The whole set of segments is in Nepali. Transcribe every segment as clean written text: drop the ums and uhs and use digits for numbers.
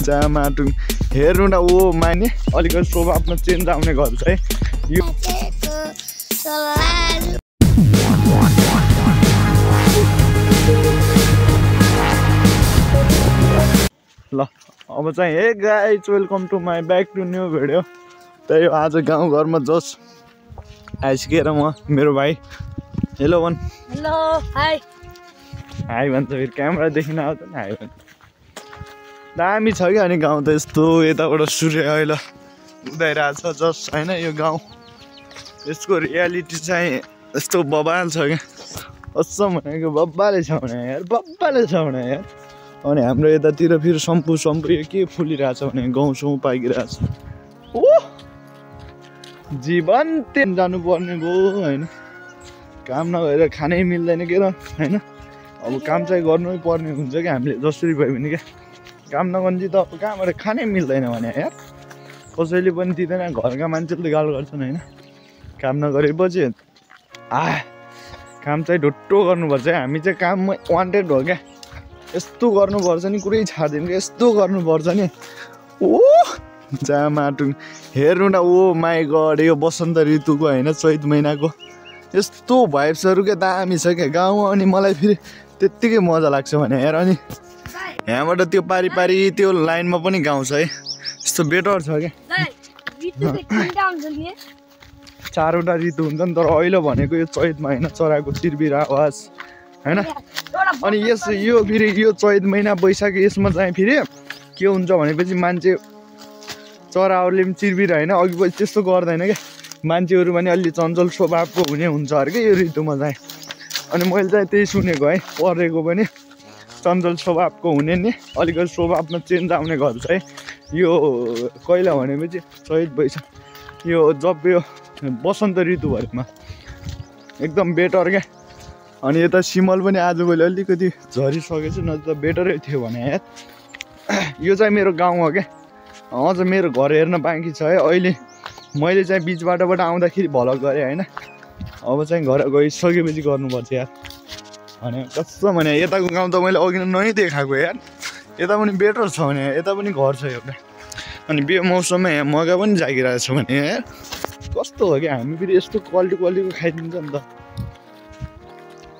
जामाटुङ हेर्नु न ओ माने अलिकति स्वभावमा चेन्ज आउने गर्छ है यो ल अब चाहिँ hey guys welcome to my back to new video. त्यही हो आज गाउँघरमा जस आइसकेर म मेरो भाइ हेलो भन्। हेलो हाई हाई भन्छ फेरि क्यामेरा देखिन आउँछ नि हाई भन्छ। दामी छ क्या अनि गाउँ त यस्तो यताबाट सूर्य अहिले उदाइरहेछ जस होइन। यो गाउँ यसको रियालिटी चाहिँ यस्तो बबाल छ क्या कसम भनेको बब्बाले छ भने यार बब्बाले छ भने यार। अनि हाम्रो यतातिर फेरि सम्पू यो के फुलिरहेछ भने गाउँ साउँ पाकिरहेछ। ओ जीवन तेन जानुपर्ने भयो होइन। काम नगरेर खानै मिल्दैन के र होइन। अब काम चाहिँ गर्नै पर्ने हुन्छ क्या हामीले जसरी भयो भने क्या। काम नगर्नु त अब कहाँबाट खानै मिल्दैन भने यार कसैले पनि दिँदैन। घरका मान्छेले गाल गर्छन् होइन। काम नगरेपछि काम चाहिँ ढुट्टो गर्नुपर्छ है। हामी चाहिँ काममा वान्टेड हो क्या। यस्तो गर्नुपर्छ नि कुरै छाड्दैन क्या। यस्तो गर्नुपर्छ नि ओ जामाटुङ हेर्नु न ओ माई गड यो बसन्त ऋतुको होइन चैत महिनाको यस्तो भाइब्सहरू क्या दामी छ क्या गाउँ। अनि मलाई फेरि त्यत्तिकै मजा लाग्छ भने यार। अनि यहाँबाट त्यो पारी त्यो लाइनमा पनि गाउँ छ है यस्तो बेटर छ क्या। 4वटा ऋतु हुन्छ नि तर अहिले भनेको यो चैत महिना चराको चिरबिर आवाज होइन। अनि यस यो फेरि यो चैत महिना वैशाख यसमा चाहिँ फेरि के हुन्छ भनेपछि मान्छे चराहरूले पनि चिरबिर होइन अघि पछि त्यस्तो गर्दैन क्या। मान्छेहरू पनि अलि चञ्चल स्वभावको हुने हुन्छ अरे क्या यो ऋतुमा चाहिँ। अनि मैले चाहिँ त्यही सुनेको है पढेको पनि चञ्चल स्वभावको हुने नि अलिकति स्वभावमा चेन्ज आउने गर्छ है यो कहिले भनेपछि चैत वैशाख यो जब यो बसन्त ऋतुभरिमा एकदम बेटर क्या। अनि यता सिमल पनि आजभोलि अलिकति झरिसकेछ न त बेटरै थियो भने यार। यो चाहिँ मेरो गाउँ हो क्या। अझ मेरो घर हेर्न बाँकी छ है। अहिले मैले चाहिँ बिच बाटोबाट आउँदाखेरि भलक गरेँ होइन। अब चाहिँ घर गइसकेपछि गर्नुपर्छ यार भने कस्तो भने यताको गाउँ त मैले अघि नै देखाएको यार। यता पनि बेटर छ भने यता पनि घर छ एउटा। अनि बेमौसममा यहाँ मगा पनि जागिरहेको छ भने यार कस्तो हो क्या। हामी फेरि यस्तो क्वालिटीको खाइदिन्छ नि त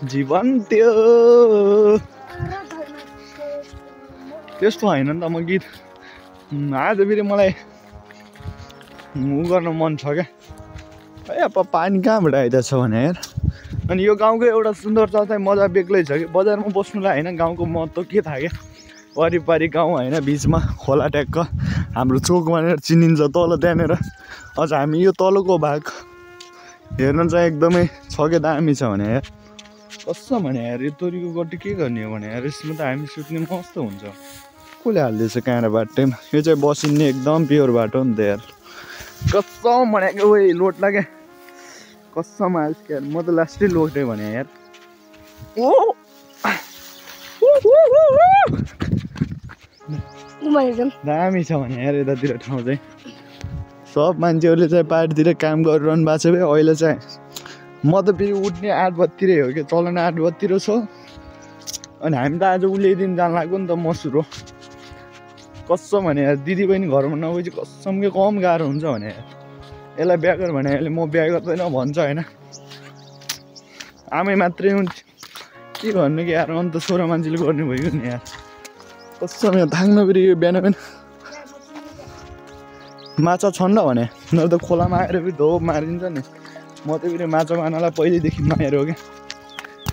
जीवन त्यो त्यस्तो होइन नि त। म गीत आज फेरि मलाई उ गर्न मन छ क्या। है अब पानी कहाँबाट आइदिएको छ भने यार। अनि यो गाउँको एउटा सुन्दरता चाहिँ मजा बेग्लै छ कि बजारमा बस्नुलाई होइन गाउँको महत्त्व के थाहा क्या। वरिपरि गाउँ होइन बिचमा खोला ट्याक्क हाम्रो चोक भनेर चिनिन्छ तल त्यहाँनिर। अझ हामी यो तलको भाग हेर्न चाहिँ एकदमै छ क्या दामी छ भने यार कस्तो भने यार। यो तोरीको गट्टी के गर्ने हो भने यार यसमा त हामी सुत्ने मस्त हुन्छ। कसले हालिदिएछ काँडा बाटोमा। यो चाहिँ बसिन्ने एकदम प्योर बाटो नि त यार कसम भनेको ओइ लोट लाग्यो कसम आएछ यार। म त लास्टै लोटेँ भने यार। ओ दामी छ भने यार यतातिर ठाउँ चाहिँ। सब मान्छेहरूले चाहिँ पाहाडतिर काम गरिरहनु भएको छ भाइ अहिले चाहिँ। म त फेरि उठ्ने 8 बजीतिरै हो कि चलन 8 बजीतिर छ। अनि हामी त आज उहिलेदेखि जान लाग्यो नि त मसुर हो कसम भने यार। दिदी पनि घरमा नगएपछि कसम के कम गाह्रो हुन्छ भने यार। यसलाई बिहा गर भने यसले म बिहा गर्दैन भन्छ होइन। आमै मात्रै हुन्छ के भन्नु कि यार। अन्त छोरा मान्छेले गर्ने भयो नि यार कसम यहाँ थाङ्न फेरि यो बिहान बिहान माछा छन् र भने नभए त खोलामा आएर फेरि धोप मारिन्छ नि। म त फेरि माछा मार्नलाई पहिल्यैदेखि माएर हो क्या।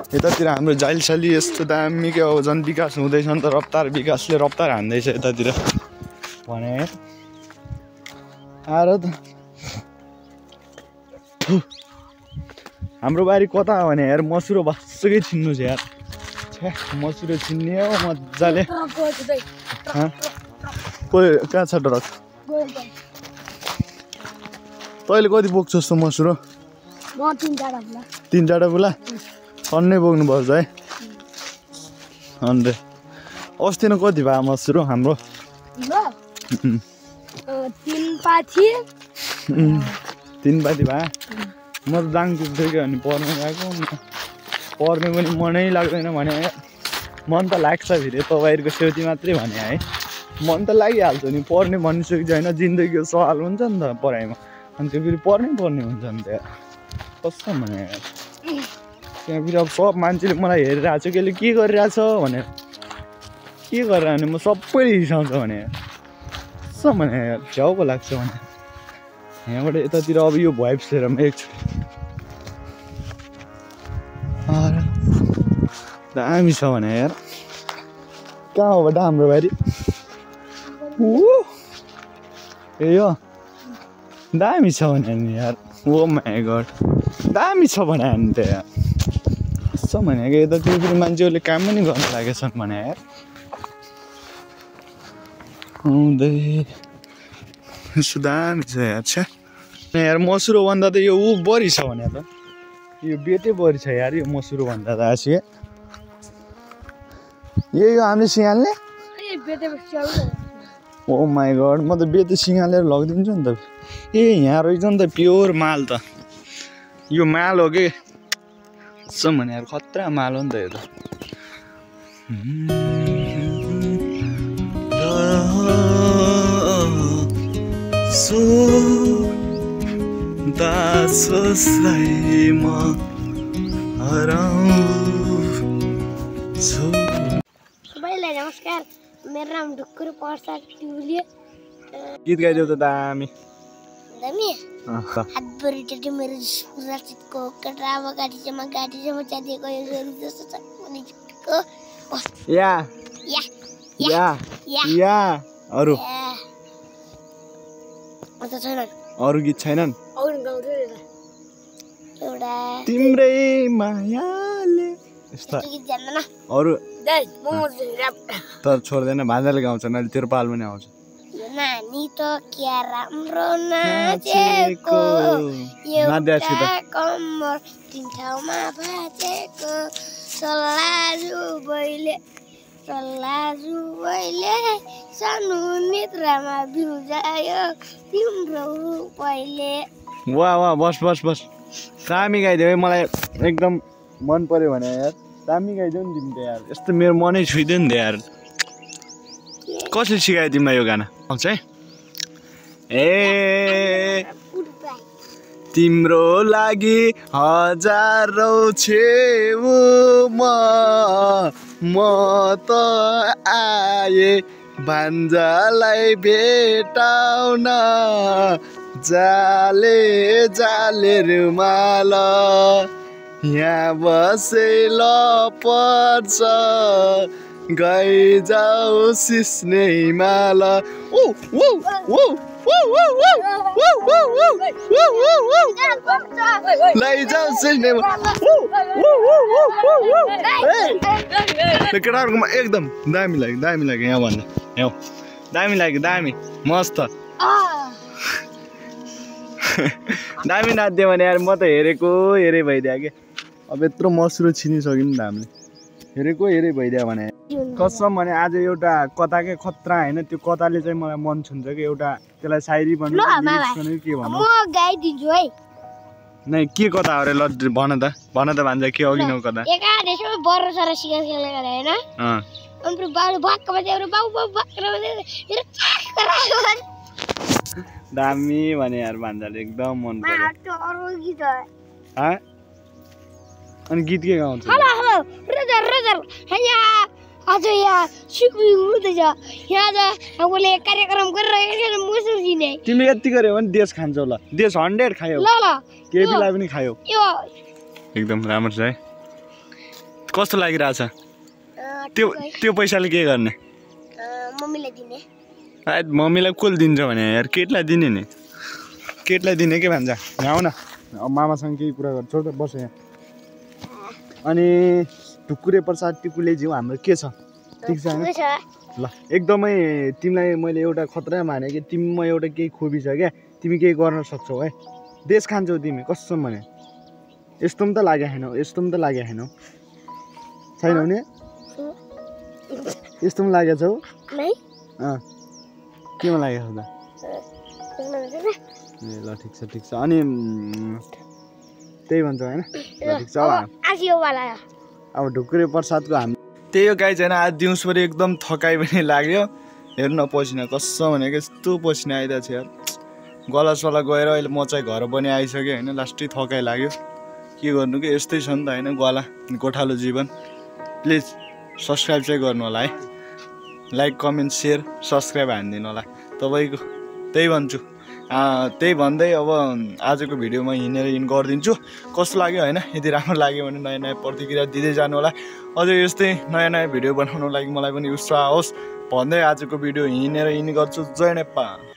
यतातिर हाम्रो जाइलसाली यस्तो दामी क्या अब झन् विकास हुँदैछ नि त विकासले रफ्तार हान्दैछ यतातिर भने आएर त हाम्रो बारी कता हो भने यार मसुरो भत्सकै छिन्नु छ यार। छ्या मसुरो छिन्ने हो मजाले। कहाँ छ ट्रक तैँले कति बोक्छस् त मसुरो? 3-4 बुला सन्नै बोक्नुपर्छ है। अन्त अस्ति न कति भयो मसुरो हाम्रो? 3 पाथी 3 पाथी भयो। म त दाङ पुग्थेँ कि अनि पढ्नु गएको पढ्ने पनि मनै लाग्दैन भने मन त लाग्छ फेरि तपाईँहरूको सेउती मात्रै भने है मन त लागिहाल्छ नि पढ्ने भनिसकेको छैन जिन्दगीको सवाल हुन्छ नि त पढाइमा अनि त्यो फेरि पढ्नै पर्ने हुन्छ नि त्यहाँ कस्तो भने त्यहाँ फेरि अब सब मान्छेले मलाई हेरिरहेको छ केले के गरिरहेछ भनेर के गरेर भने म सबैले रिसाउँछ भने कस्तो भने झ्याउको लाग्छ भने यहाँबाट यतातिर अब यो भाइब्स लिएर म एकचोटि दामी छ भने यार कहाँ हो बट हाम्रो बारी ए यो दामी छ भने नि यार ओ माई गड दामी छ भने नि त यार कस्तो भनेको यतातिर फेरि मान्छेहरूले काम पनि गर्न लागेछन् भने यार आउँदै यसो दामी छ यार छ्या यार मसुरो भन्दा त यो ऊ बढी छ भने त यो बेतै बढी छ यार यो मसुरो भन्दा त आसी यो हामीले सिँगाल्ने ओ माई गड म त बेते सिँगालेर लगिदिन्छु नि त ए यहाँ रहेछ नि त प्योर माल त यो माल हो कि कसम भने यार खतरा माल हो नि त यो त दासलाई म हराउँछु सबैलाई नमस्कार मेरो नाम ढुक्कुर प्रसाद ट्युलियो गीत गाइदेऊ त दामी दामी हातभरि टेटे मेरो सुरक्षितको कटरामा गाडीसम्म च्यातिएको यो जोरी जस्तो छ अनि या या या या अरु अन्त छैनन् अरु गीत छैनन् एउटा तिम्रै मायाले यस्ता गीत जान्दैन अरु तर छोड्दैन भान्जाले गाउँछन् अहिले तेरो पाल पनि आउँछ नानी त क्या राम्रो नाचेको एउटा कम्मर तीन ठाउँमा भाँचेको सल्लाजु बैले सानो नेत्रामा बिउजायो तिम्रो पहिले वाह वाह बस बस बस दामी गाइदेऊ है मलाई एकदम मन पर्यो भने यार दामी गाइदेऊ नि तिमी त यार यस्तो मेरो मनै छुइदियो नि त यार कसले सिकायो तिमीलाई यो गाना आउँछ है ए तिम्रो लागि हजारौँ छेउमा म त आए भान्जालाई भेटाउन जाले जाले रुमाल यहाँ बसेल पर्छ गइजाऊ सिस्ने हिमाल लैजाऊ सिस्ने केटाहरूकोमा एकदम दामी लाग्यो यहाँ भन्दा यहाँ दामी लाग्यो दामी मस्त दामी नाच्दियो भने यार म त हेरे भइदियो कि अब यत्रो मसुरो छिनिसक्यो नि त हामीले हेरे भइदियो भने कसम भने आज एउटा कथाकै खतरा होइन त्यो कथाले चाहिँ मलाई मन छुन्छ कि एउटा त्यसलाई सायरी भन्नु के भन्नु गाइदिन्छु है नै के कथा हो रे ल भन त भान्जा के अघि न कथा एकादेशमा बर्रो सर सिकास खेल्ने गरे हैन अनि बाबु भक्क बजे बाबु भक्क बजे दामी भने यार भान्जाले एकदम मन पर्यो अरु गीत ह अनि गीत के गाउँछ हेलो रजर यहाँ आज यहाँ सुकुइ हुँदैछ यहाँ त हामीले कार्यक्रम गरिरहेको छ मुसुल दिने तिमी यति गर्यो भने देश खान्छौ ल देश 100 खायौ ल केपीलाई पनि खायौ यो एकदम राम्रो छ है कस्तो लागिरहेछ त्यो पैसाले के गर्ने मम्मीलाई दिने सायद मम्मीलाई कोल दिन्छ भने यार केटलाई दिने नि केटलाई दिने के भन्छ आऊ न अब मामासँग केही कुरा गर्छ छोड बस यहाँ अनि ढुक्कुरे प्रसाद टिकुले जिउ हाम्रो के छ ठीक छ ल एकदमै तिमीलाई मैले एउटा खतरा माने कि तिमीमा एउटा केही खोबी छ क्या तिमी केही गर्न सक्छौ है देश खान्छौ तिमी कसम भने यस्तो पनि त लागेको छैन छैनौ नि यस्तो पनि लागेको छौ केमा लागेको छ त ए ल ठिक छ अनि त्यही भन्छ होइन ठिक छ अब ढुक्कुरे प्रसादको हामी त्यही हो गाई छैन आज दिउँसभरि एकदम थकाइ पनि लाग्यो हेर्नु न पसिना कसम भनेको यस्तो पसिना आइरहेको छ यार गलासला गएर अहिले म चाहिँ घर पनि आइसकेँ होइन लास्टै थकाइ लाग्यो के गर्नु कि यस्तै छ नि त होइन गला गोठालो जीवन प्लिज सब्सक्राइब चाहिँ गर्नु होला है लाइक कमेन्ट सेयर सब्सक्राइब हानिदिनु होला तपाईँको त्यही भन्छु त्यही भन्दै अब आजको भिडियोमा हिँडेर इन गरिदिन्छु कस्तो लाग्यो होइन यदि राम्रो लाग्यो भने नयाँ नयाँ प्रतिक्रिया दिँदै जानु होला अझै यस्तै नयाँ नयाँ भिडियो बनाउनु लागि मलाई पनि उत्साह होस् भन्दै आजको भिडियो हिँडेर इन गर्छु जय नेपाल।